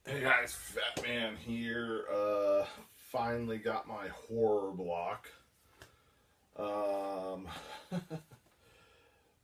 Hey guys, Fat Man here. Finally got my horror block. Um,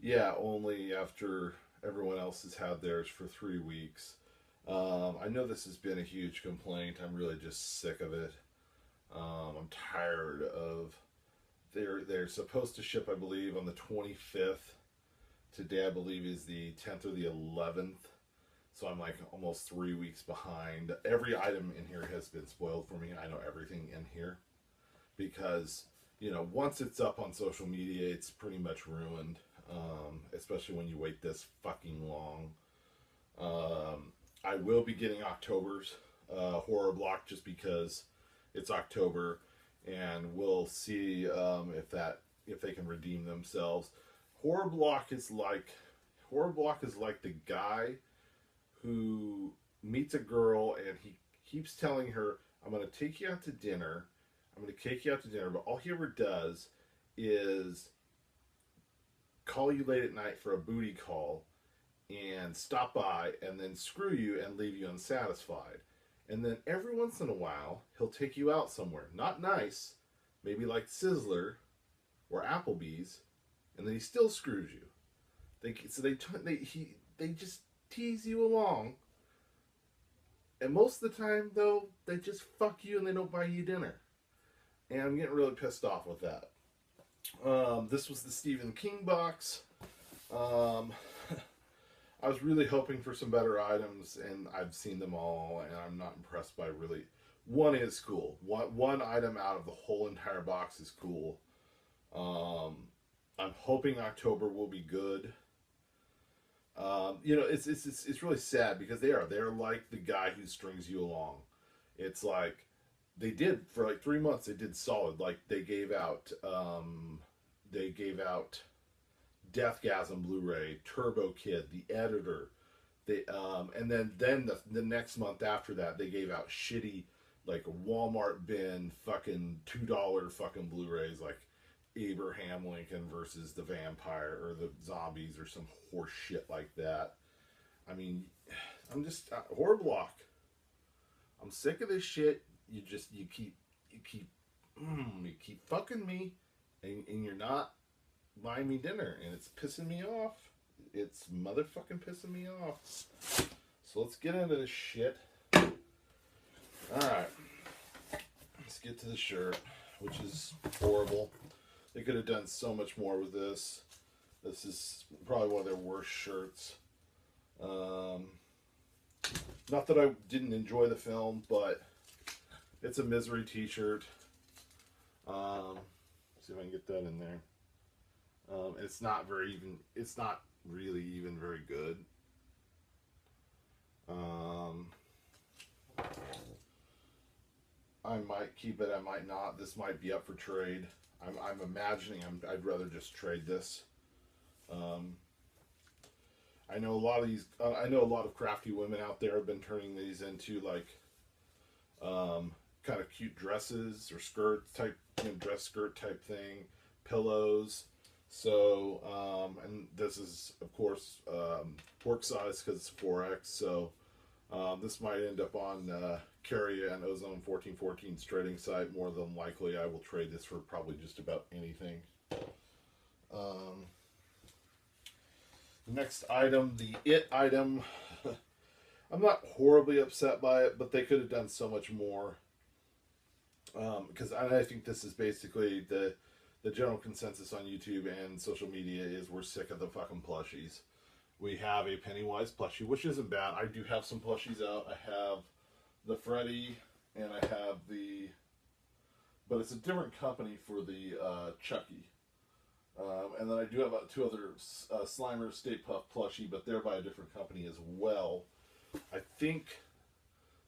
yeah, only after everyone else has had theirs for 3 weeks. I know this has been a huge complaint. I'm really just sick of it. I'm tired of. They're supposed to ship, I believe, on the 25th. Today, I believe, is the 10th or the 11th. So I'm like almost 3 weeks behind. Every item in here has been spoiled for me. I know everything in here because, once it's up on social media, it's pretty much ruined. Especially when you wait this fucking long. I will be getting October's horror block just because it's October, and we'll see if they can redeem themselves. Horror block is like horror block is like the guy who meets a girl and he keeps telling her, I'm going to take you out to dinner. I'm going to take you out to dinner. But all he ever does is call you late at night for a booty call and stop by and then screw you and leave you unsatisfied. And then every once in a while, he'll take you out somewhere. Not nice, maybe like Sizzler or Applebee's, and then he still screws you. They just tease you along, and most of the time, though, they just fuck you and they don't buy you dinner. And I'm getting really pissed off with that. This was the Stephen King box. Um, I was really hoping for some better items, and I've seen them all, and I'm not impressed by really. One is cool. One item out of the whole entire box is cool. Um, I'm hoping October will be good. It's really sad because they're like the guy who strings you along. It's like they did for like 3 months. They did solid. Like they gave out Deathgasm Blu-ray, Turbo Kid, The Editor. And then the next month after that they gave out shitty like Walmart bin fucking $2 fucking Blu-rays like Abraham Lincoln versus the vampire or the zombies or some horse shit like that. I mean, I'm just horror block. I'm sick of this shit. You keep fucking me, and you're not buying me dinner, and it's pissing me off. It's motherfucking pissing me off. So let's get into this shit. All right, let's get to the shirt, which is horrible. They could have done so much more with this. This is probably one of their worst shirts. Um, Not that I didn't enjoy the film, but it's a Misery T-shirt. See if I can get that in there. It's not very even. It's not really even very good. Um, I might keep it. I might not. This might be up for trade. I'm imagining. I'd rather just trade this. Um, I know a lot of these. I know a lot of crafty women out there have been turning these into like kind of cute dresses or skirts type, dress skirt type thing, pillows. So, and this is of course pork size because it's 4X. So this might end up on Carrier and Ozone 1414's trading site. More than likely, I will trade this for probably just about anything. Um, Next item, the It item. I'm not horribly upset by it, but they could have done so much more. Because I think this is basically the general consensus on YouTube and social media is we're sick of the fucking plushies. We have a Pennywise plushie, which isn't bad. I do have some plushies out. I have the Freddy, and I have but it's a different company for the Chucky. And then I do have two other Slimer Stay Puft plushie, but they're by a different company as well. I think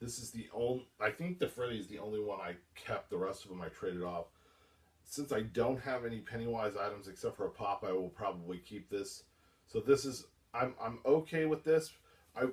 this is the only. I think the Freddy is the only one I kept. The rest of them I traded off. Since I don't have any Pennywise items except for a pop, I will probably keep this. So this is. I'm okay with this.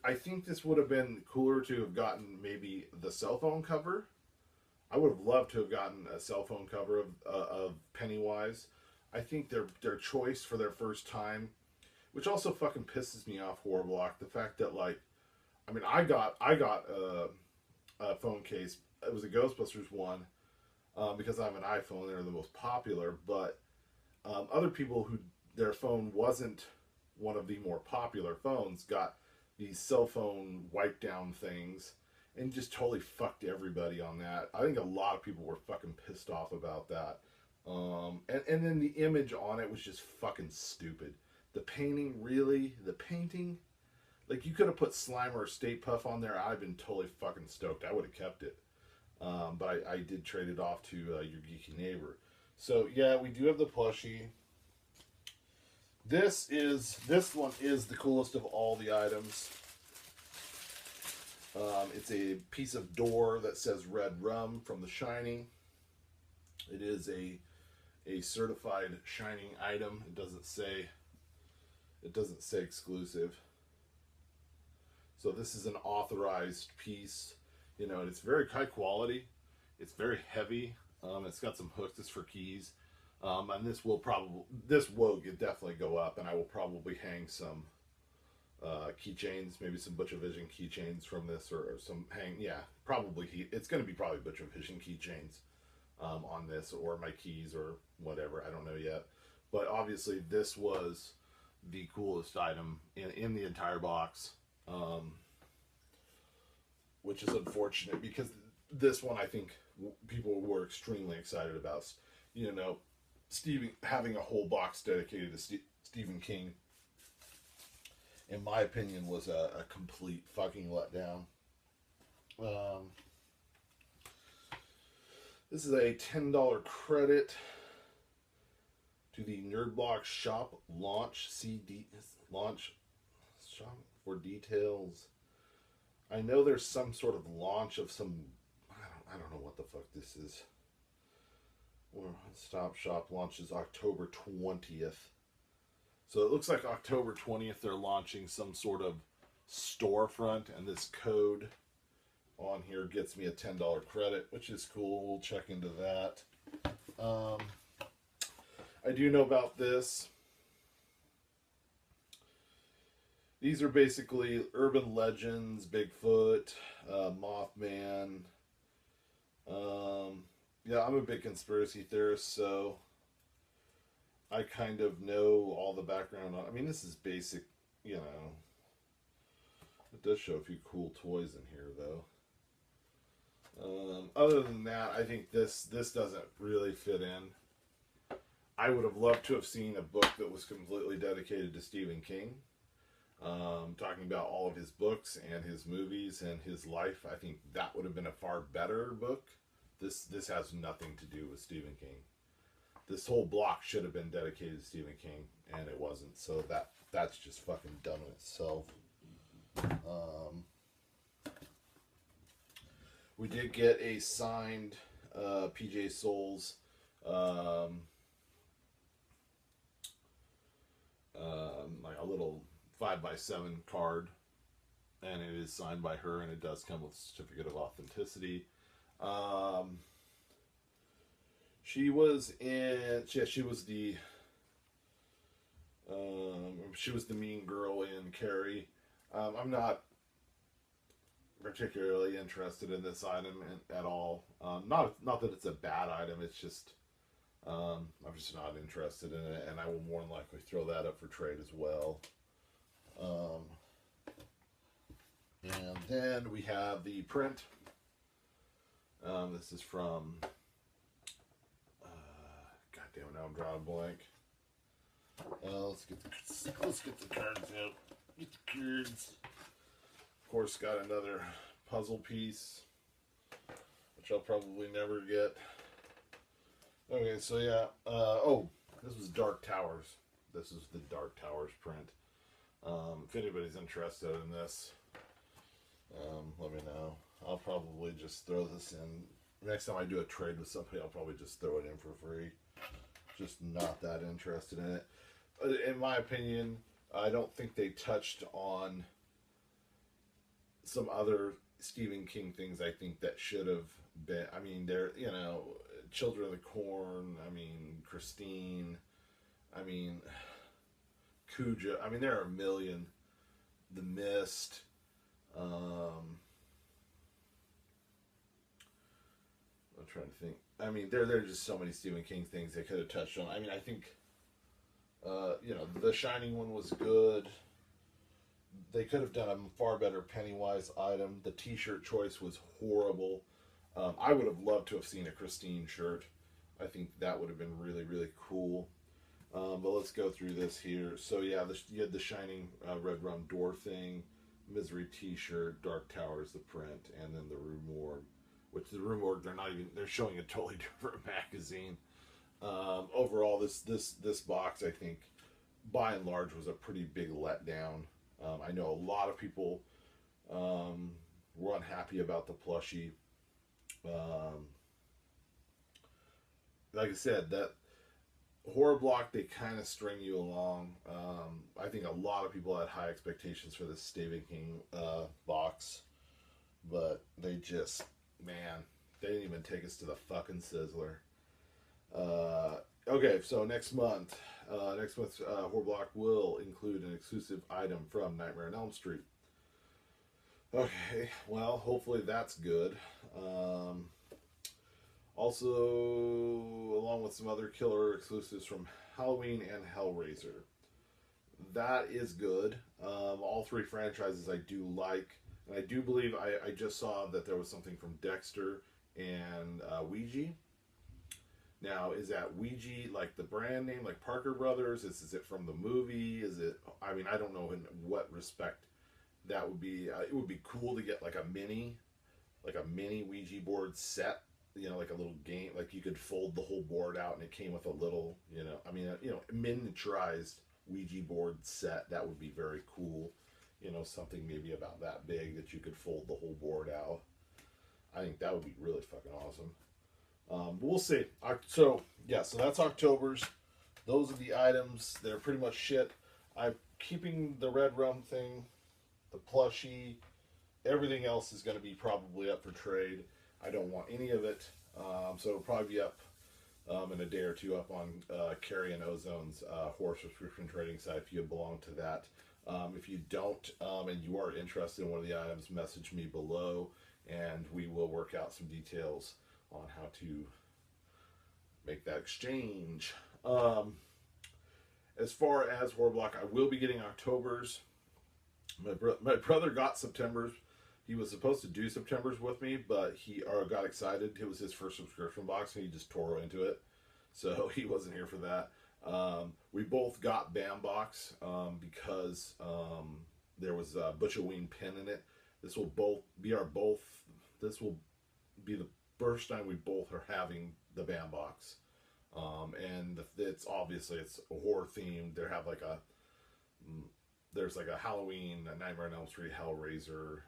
I think this would have been cooler to have gotten maybe the cell phone cover. I would have loved to have gotten a cell phone cover of Pennywise. I think their choice for their first time, which also fucking pisses me off, Horror Block, the fact that like I mean, I got a phone case. It was a Ghostbusters one because I have an iPhone. They're the most popular, but other people who their phone wasn't one of the more popular phones got these cell phone wipe down things and just totally fucked everybody on that. I think a lot of people were fucking pissed off about that. And then the image on it was just fucking stupid. The painting, really? The painting? Like, you could have put Slimer or Stay Puff on there. I'd been totally fucking stoked. I would have kept it. But I did trade it off to your geeky neighbor. So, yeah, we do have the plushie. This one is the coolest of all the items. It's a piece of door that says Red Rum from The Shining. It is a certified Shining item. It doesn't say exclusive. So this is an authorized piece, you know, and it's very high quality. It's very heavy. It's got some hooks. It's for keys. And this will definitely go up, and I will probably hang some keychains, maybe some Butcher Vision keychains from this, or some it's going to be probably Butcher Vision keychains on this, or my keys, or whatever. I don't know yet. But obviously this was the coolest item in the entire box, which is unfortunate because this one I think people were extremely excited about. You know, having a whole box dedicated to Stephen King, in my opinion, was a complete fucking letdown. This is a $10 credit to the Nerdblock Shop launch shop for details. I know there's some sort of launch of some. I don't know what the fuck this is. Stop Shop launches October 20th. So it looks like October 20th they're launching some sort of storefront, and this code on here gets me a $10 credit, which is cool. We'll check into that. I do know about this. These are basically urban legends, Bigfoot, Mothman. Yeah, I'm a big conspiracy theorist, so I kind of know all the background on. I mean, this is basic, you know. It does show a few cool toys in here, though. Other than that, I think this doesn't really fit in. I would have loved to have seen a book that was completely dedicated to Stephen King, talking about all of his books and his movies and his life. I think that would have been a far better book. This has nothing to do with Stephen King. This whole block should have been dedicated to Stephen King, and it wasn't. So that's just fucking dumb in itself. We did get a signed PJ Souls like a little 5x7 card, and it is signed by her, and it does come with a certificate of authenticity. She was the mean girl in Carrie. I'm not particularly interested in this item at all. Not that it's a bad item. It's just I'm just not interested in it, and I will more than likely throw that up for trade as well. And then we have the print. This is from. God damn it! Now I'm drawing a blank. Let's get the cards out. Get the cards. Of course, got another puzzle piece, which I'll probably never get. Okay, so yeah. This was Dark Towers. This is the Dark Towers print. If anybody's interested in this, let me know. I'll probably just throw this in. Next time I do a trade with somebody, I'll probably just throw it in for free. Just not that interested in it. In my opinion, I don't think they touched on some other Stephen King things I think that should have been. I mean, they're, Children of the Corn, Christine, Cujo. There are a million. The Mist. Um, I'm trying to think. I mean, there are just so many Stephen King things they could have touched on. I mean, I think the Shining one was good. They could have done a far better Pennywise item. The T-shirt choice was horrible. I would have loved to have seen a Christine shirt. I think that would have been really, really cool. But let's go through this here. So yeah, you had the Shining Red Rum door thing, Misery T-shirt, Dark Towers the print, and then the Rue Morgue. Which the Rue Morgue, they're showing a totally different magazine. Overall, this box, I think, by and large, was a pretty big letdown. I know a lot of people were unhappy about the plushie. Like I said, that horror block, they kind of string you along. I think a lot of people had high expectations for this Stephen King box, but they just, man, they didn't even take us to the fucking Sizzler. Okay, so next month's horror block will include an exclusive item from Nightmare on Elm Street. Okay, well, hopefully that's good. Also, along with some other killer exclusives from Halloween and Hellraiser. That is good. All three franchises I do like. And I do believe I just saw that there was something from Dexter and Ouija. Now, is that Ouija like the brand name, like Parker Brothers? Is it from the movie? Is it, I mean, I don't know in what respect that would be. It would be cool to get like a mini Ouija board set, like a little game, like you could fold the whole board out and it came with a little, miniaturized Ouija board set. That would be very cool. Something maybe about that big that you could fold the whole board out. I think that would be really fucking awesome. But we'll see. So that's October's. Those are the items. They're pretty much shit. I'm keeping the Red Rum thing, the plushie. Everything else is going to be probably up for trade. I don't want any of it. So it'll probably be up in a day or two up on Carrie and Ozone's horror subscription trading site if you belong to that. If you don't and you are interested in one of the items, message me below and we will work out some details on how to make that exchange. As far as horror block, I will be getting October's. My brother got September's. He was supposed to do September's with me, but he got excited. It was his first subscription box, and he just tore into it. So he wasn't here for that. We both got Bambox because there was a Butchoween pin in it. This will be the first time we both are having the Bambox. And it's obviously it's a horror themed. There's like a Halloween, a Nightmare on Elm Street, Hellraiser,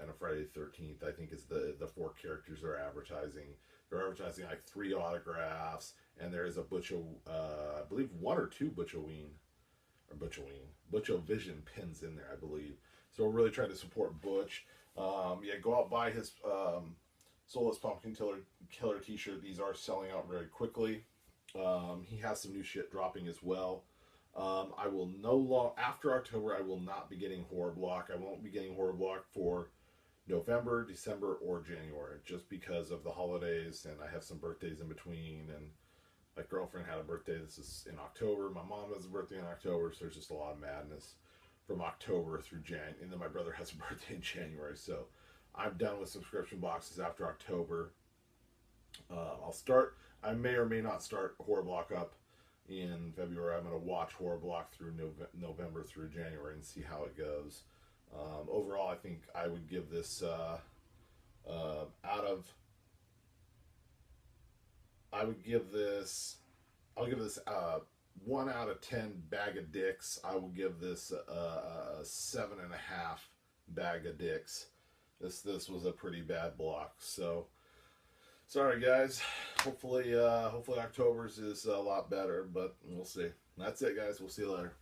and a Friday the 13th, I think is the four characters they're advertising. They're advertising like 3 autographs, and there is a I believe 1 or 2 Butcho Vision pins in there, I believe. So we're really trying to support Butch. Go out, buy his Soulless Pumpkin Killer t-shirt. These are selling out very quickly. He has some new shit dropping as well. I will after October, I will not be getting Horror Block. I won't be getting Horror Block for November, December, or January, just because of the holidays, and I have some birthdays in between, and my girlfriend had a birthday. This is in October. My mom has a birthday in October, so there's just a lot of madness from October through January, and then my brother has a birthday in January, so I'm done with subscription boxes after October. I may or may not start Horror Block up in February. I'm going to watch Horror Block through November through January and see how it goes. Overall, I think I would give this I'll give this 1 out of 10 bag of dicks. I will give this a 7.5 bag of dicks. This was a pretty bad block. So sorry guys. Hopefully October's is a lot better, but we'll see. That's it guys. We'll see you later.